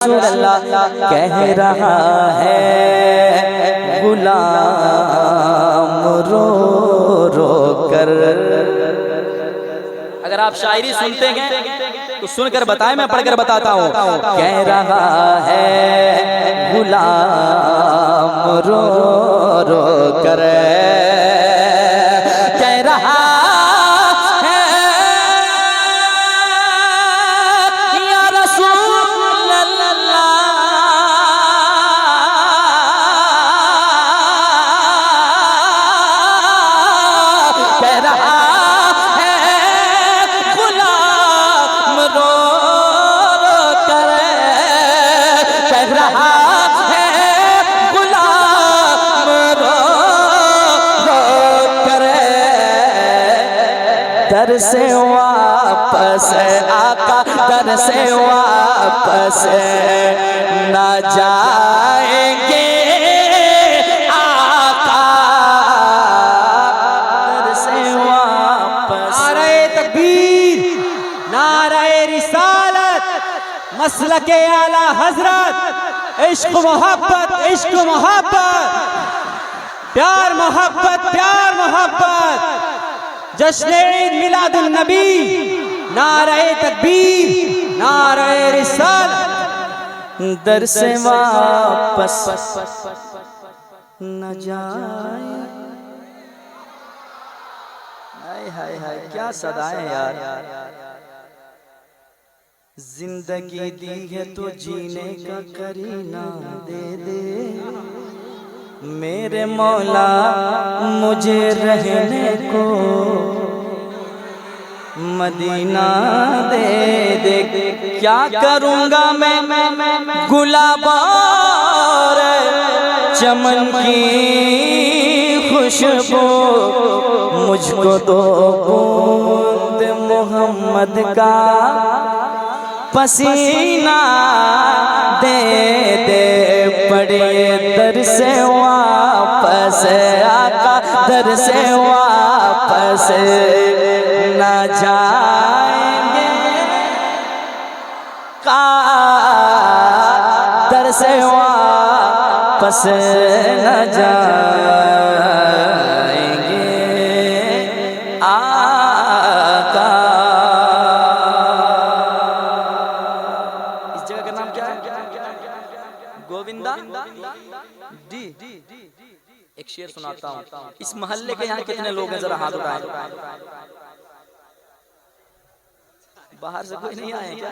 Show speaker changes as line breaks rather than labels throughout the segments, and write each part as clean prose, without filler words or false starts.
अल्लाह कह रहा है गुलाम रो रो कर। अगर आप शायरी सुनते हैं तो सुनकर बताएं, मैं पढ़कर बताता हूँ। कह रहा है गुलाम रो रो कर, कह रहा दर से वापस आका, दर से वापस न जाएंगे आका, दर से वापस।
नारे तकबीर, नारे रिसालत, मसलके आला हजरत, इश्क मोहब्बत, इश्क मोहब्बत, प्यार मोहब्बत, प्यार मोहब्बत, जश्न ईद मिलादुन नबी। नारे तकबीर, नारे रिसालत।
दर से वापस न जाए। हाय हाय हाय, क्या सदाएं यार। जिंदगी दी है तो जीने का करीना दे दे मेरे मौला, मुझे रहने को मदीना दे दे। क्या करूँगा मैं गुलाब और चमन की खुशबू, मुझको दो बूंद मोहम्मद का पसीना दे दे। पड़े दर से वापस आका, दर से वापस न जाएंगे का, दर से वापस न जाएंगे आका। इस जगह का नाम क्या है? गोविंदा डी। एक शेर सुनाता हूँ। इस मोहल्ले के यहाँ कितने लोग हैं, जरा हाथ उठाएं। बाहर से कोई नहीं आए क्या?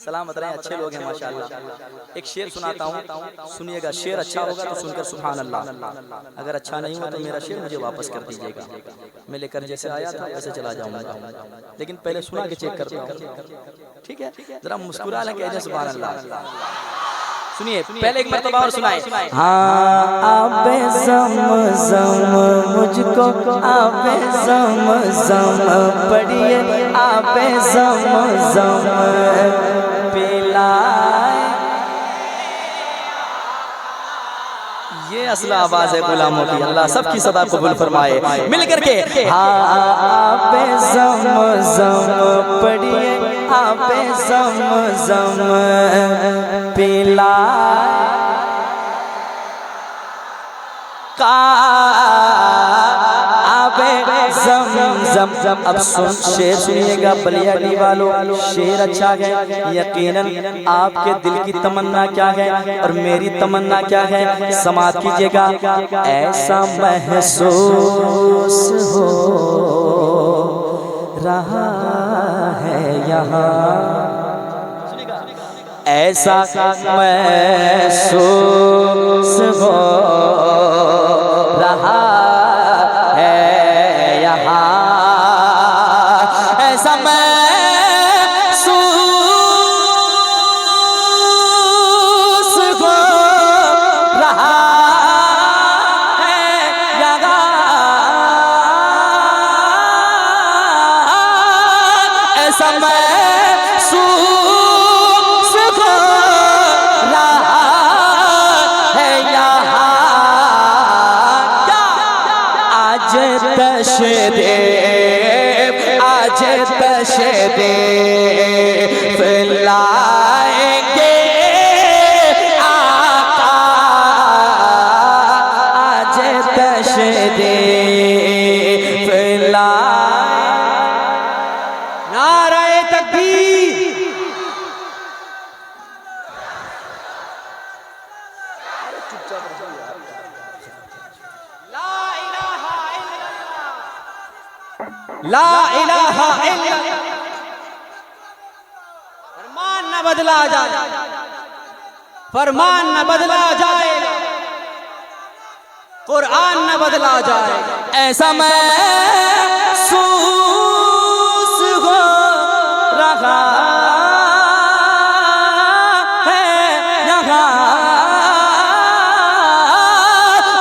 सलामत रहे, अच्छे लोग हैं माशाल्लाह। एक शेर सुनाता हूँ, सुनिएगा। शेर अच्छा होगा तो सुनकर सुभान अल्लाह, अगर अच्छा नहीं हुआ तो मेरा शेर मुझे वापस कर दीजिएगा। मैं लेकर जैसे आया था वैसे चला जाऊंगा, लेकिन पहले सुना के चेक करता हूँ, ठीक है? जरा मुस्कुरा लें, कह सुभान अल्लाह। सुनिए, पहले एक मर्तबा और सुनाए। हाँ आबे ज़म-ज़म मुझको, आबे ज़म-ज़म पढ़िए, आबे ज़म-ज़म पिलाए। ये असल आवाज है गुलामों की। अल्लाह सबकी सदा कबूल फरमाए। मिल करके हाँ आबे ज़म-ज़म पढ़िए, आबे ज़म-ज़म पिला का, आबे ज़म-ज़म। अब सुन शेर सुनिएगा बलियाडी वालों, शेर अच्छा है। यकीनन आपके दिल की तमन्ना क्या है और मेरी तमन्ना क्या है, समात कीजिएगा। ऐसा महसूस हो रहा है यहाँ, ऐसा महसूस हो रहा है यहाँ, ऐसा महसूस हो रहा है यहाँ, ऐसा महसूस हो रहा है यहाँ। क्या
ला इलाहा इल्लल्लाह। फरमान न बदला जाए, फरमान न बदला जाए, कुरान न बदला जाए।
ऐसा महसूस हो रहा है यहाँ,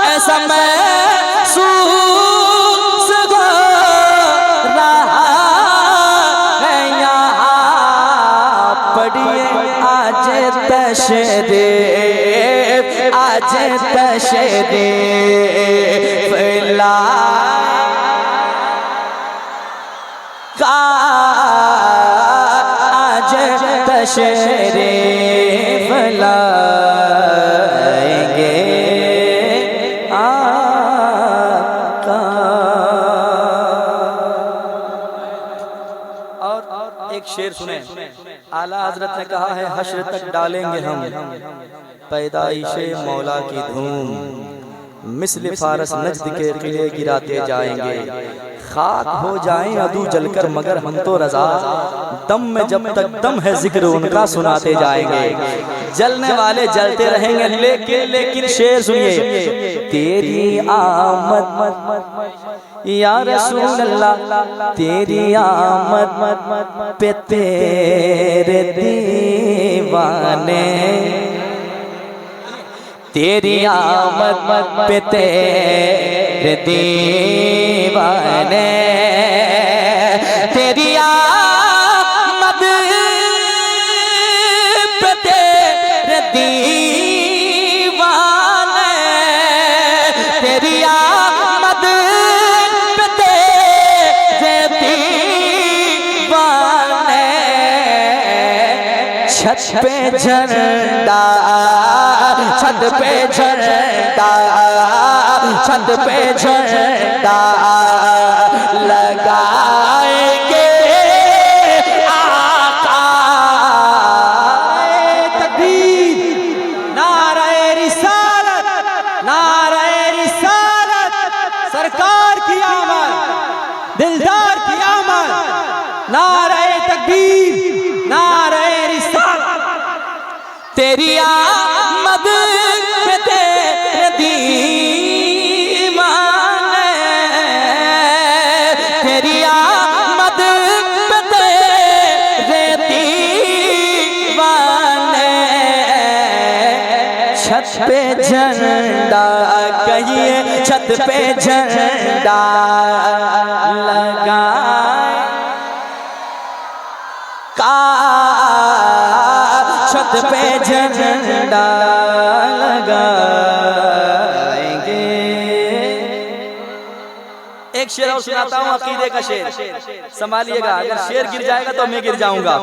ऐसा महसूस हो रहा है यहाँ। पढ़िए आज तशरीफ, आज तशरीफ आज तशरीफ लाएंगे आका। और एक शेर सुने, आला हजरत ने कहा है, हश्र तक डालेंगे हम पैदाइशे मौला की धूम, मिस्ल फारस नजद के किले गिराते जाएंगे, खाक हो जाएं अदू जलकर मगर हम तो रजा, दम में जब तक दम है जिक्र उनका सुनाते जाएंगे। जलने वाले जलते रहेंगे, लेकिन शेर सुनिए, तेरी आमद या रसूल अल्लाह, तेरी आमद पे तेरे दीवाने, तेरी आमद पे तेरे दीवाने, तेरी आमद पे तेरे दीवाने, तेरी आमद पे तेरे दीवाने। छत पे झंडा, छत पे झंडा, छत पे झंडा लगाएंगे आका।
तकबीर, नारे रिसालत, नारे रिसालत। सरकार की आमद, दिलदार की आमद, नारे तकबीर, नारे रिसालत।
तेरी आमद पे तेरे दीवाने, तेरी आमद पे तेरे दीवाने। छत पे झंडा, कहिए छत पे झंडा लगाए का, छत पे झंडा लगाएंगे। एक शेर और सुनाता हूँ, अकीदे का शेर, संभालिएगा, अगर शेर गिर जाएगा तो मैं गिर जाऊंगा,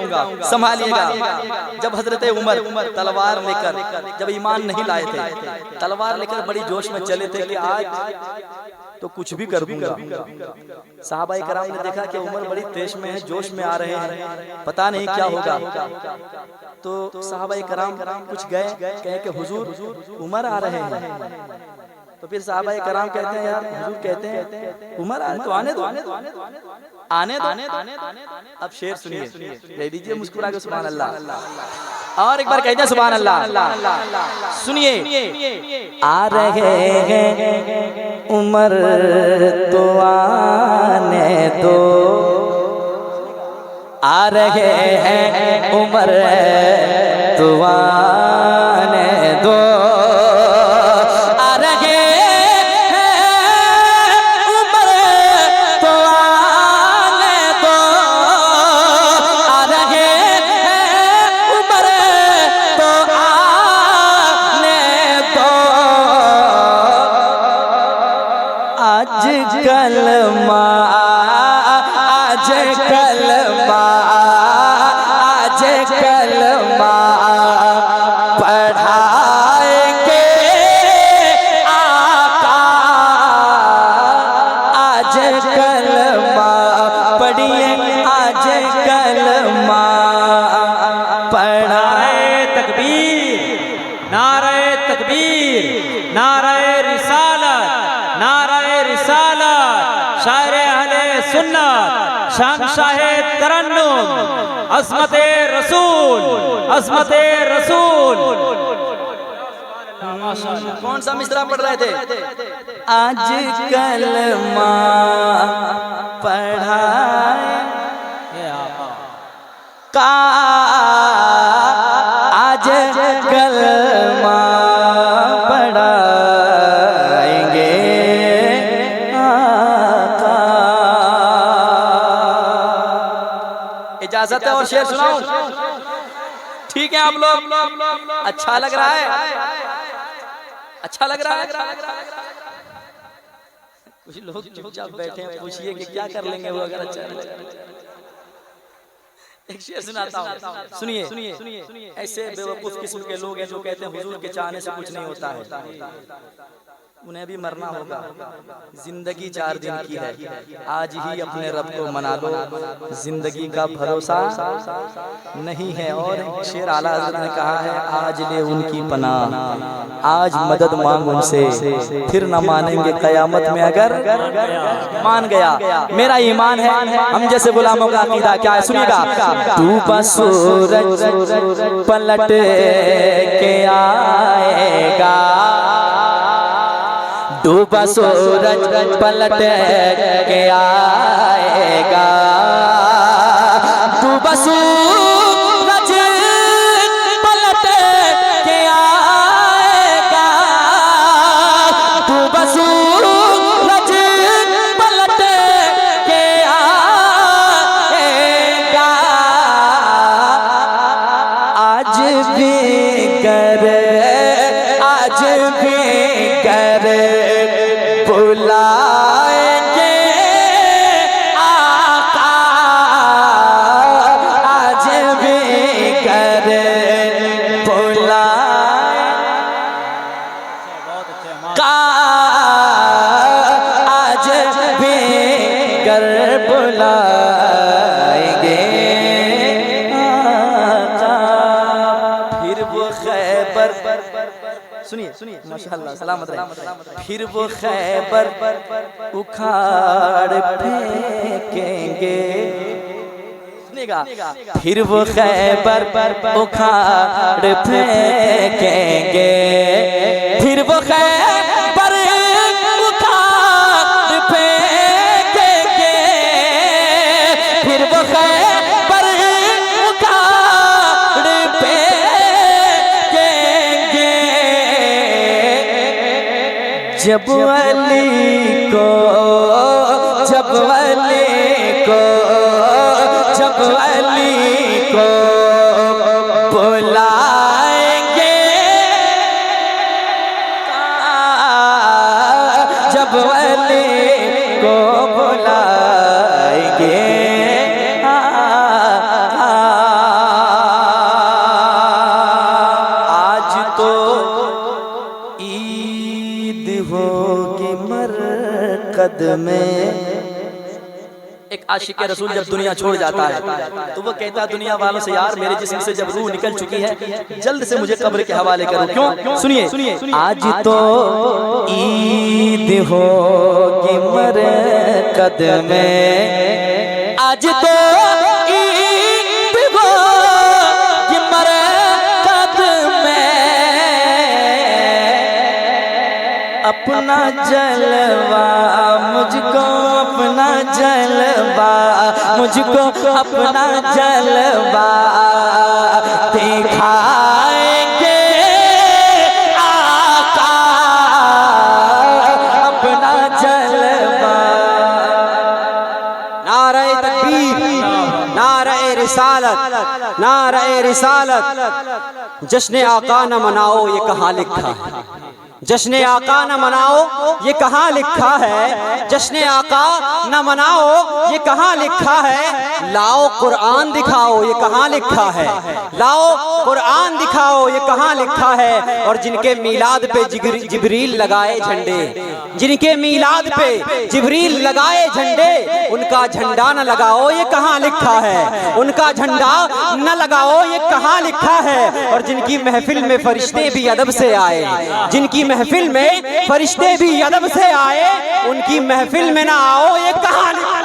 संभालिएगा। जब हजरत उमर तलवार लेकर, जब ईमान नहीं लाए थे, तलवार लेकर बड़ी जोश में चले थे कि आज तो कुछ भी कर दूंगा। सहाबाए कराम ने देखा कि उमर बड़ी तेज में है, जोश में आ रहे हैं, पता नहीं क्या होगा। तो सहाबाए कराम कुछ गए, कहे कि हुजूर उमर आ रहे हैं। तो फिर सहाबाए कराम कहते हैं, यार हुजूर कहते हैं उमर आए तो आने दो, आने दो। अब शेर सुनिए, ले लीजिए मुस्कुरा के सुभान अल्लाह, और एक बार कहते हैं सुभान अल्लाह। सुनिए, आ रहे हैं उमर तो आने दो, आ रहे हैं उमर तो आने दो, आ रहे हैं उमर तो आने दो, आ रहे हैं उमर तो आने दो। आज कलमा, आज कलमा, आज कलमा पढ़ाएंगे आका, आज कलमा पढ़िए, आज कलमा पढ़ाए।
तकबीर, नारे तकबीर, नारे रिसालत, नारे रिसालत। शायर अहले सुन्नत शहंशाहे तरन्नुम, अज़मते रसूल, अज़मते रसूल।
कौन सा मिसरा पढ़ रहे थे? आज कलमा पढ़ाए का, आज कलमा पढ़ाएंगे आका। इजाजत है और शेर सुनाऊं? ठीक है आप लोग? अच्छा लग रहा है? अच्छा लग रहा है? कुछ लोग चुपचाप बैठे हैं, पूछिए कि क्या कर लेंगे वो अगर अच्छा नहीं लगा। एक शेर सुनाता हूँ, सुनिए। ऐसे बेवकूफ किस्म के लोग हैं जो कहते हैं हुजूर के चाहने से कुछ नहीं होता है, उन्हें भी मरना होगा। जिंदगी 4 दिन की है, आज ही अपने रब को मना लो, जिंदगी का भरोसा नहीं है। और शेर आला हज़रत ने कहा है, आज ले उनकी पनाह, आज मदद मांग उनसे, फिर न मानेंगे कयामत में अगर मान गया। मेरा ईमान है, हम जैसे गुलामों का अकीदा क्या है सुनिएगा। डूबा सूरज पलट के आएगा, डूबा सूरज पलट के आएगा, डूबा सूरज पलट के आएगा, डूबा सूरज पलट के आएगा। आज भी कर बुलाएंगे आका, आज भी कर बुलाएंगे, आज भी कर बुलाएंगे आका। फिर वो खैबर, सुनिए माशाअल्लाह सलामत रहे, फिर वो खैबर उखाड़ फेंकेंगे, सुनिएगा, फिर वो खैबर उखाड़ फेंकेंगे, फिर वो खैबर उखाड़ फेंकेंगे, फिर वो खैबर उखाड़ फेंकेंगे। जब अली को, जब अली को, जब अली को बुलाएंगे, जब अली को बुलाएंगे आज तो ईद होगी मरकद में। एक आशिक रसूल जब दुनिया छोड़ जाता है तो वो कहता है दुनिया वालों से, यार मेरे जिस्म से जब रूह निकल चुकी है जल्द से मुझे कब्र के हवाले करो। क्यों? सुनिए, आज तो ईद होगी मरकद में, आज तो ईद होगी मरकद में, अपना जलवा मुझको, अपना जलवा मुझको, अपना जलवा दिखाएंगे आका, अपना जलवा।
नारे तकबीर, नारे रिसालत, नारे रिसालत। जश्न आका न मनाओ ये कहाँ लिखा है, जश्न आका न मनाओ ये कहाँ लिखा है, जश्न आका न मनाओ ये कहाँ लिखा है। लाओ कुरान दिखाओ ये कहाँ लिखा है, लाओ कुरान दिखाओ ये कहाँ लिखा है। और जिनके मीलाद पे जिब्रील लगाए झंडे, जिनके मीलाद पे जिब्रील लगाए झंडे, उनका झंडा न लगाओ ये कहाँ लिखा है, उनका झंडा न लगाओ ये कहाँ लिखा है। और जिनकी महफिल में फरिश्ते भी अदब से आए, जिनकी महफिल में फरिश्ते भी अदब से आए, उनकी महफिल में ना आओ ये कहाँ लिखा है।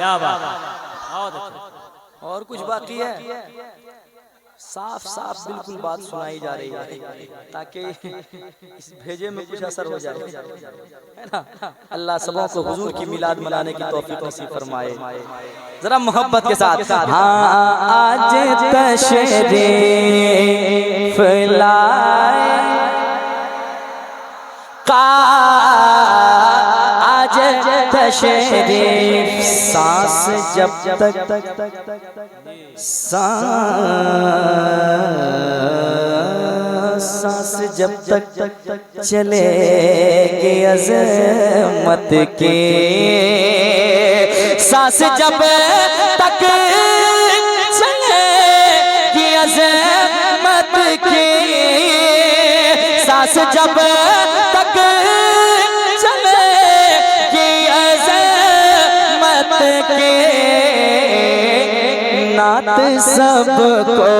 क्या बात है,
और कुछ बाकी है? साफ साफ बिल्कुल बात सुनाई जा रही है ताकि इस भेजे में कुछ असर हो जाए, है ना। अल्लाह सबों को हुजूर की मिलाद मनाने की तौफीक नसीब फरमाए। जरा मोहब्बत के साथ हाँ आज तशरीफ लाए का आज तशरीफ सांस जब तक सांस जब तक चलेगी अज़मत के सांस जब तक चलेगी अज़मत के सांस जब तक चलेगी अज़मत के नात सबको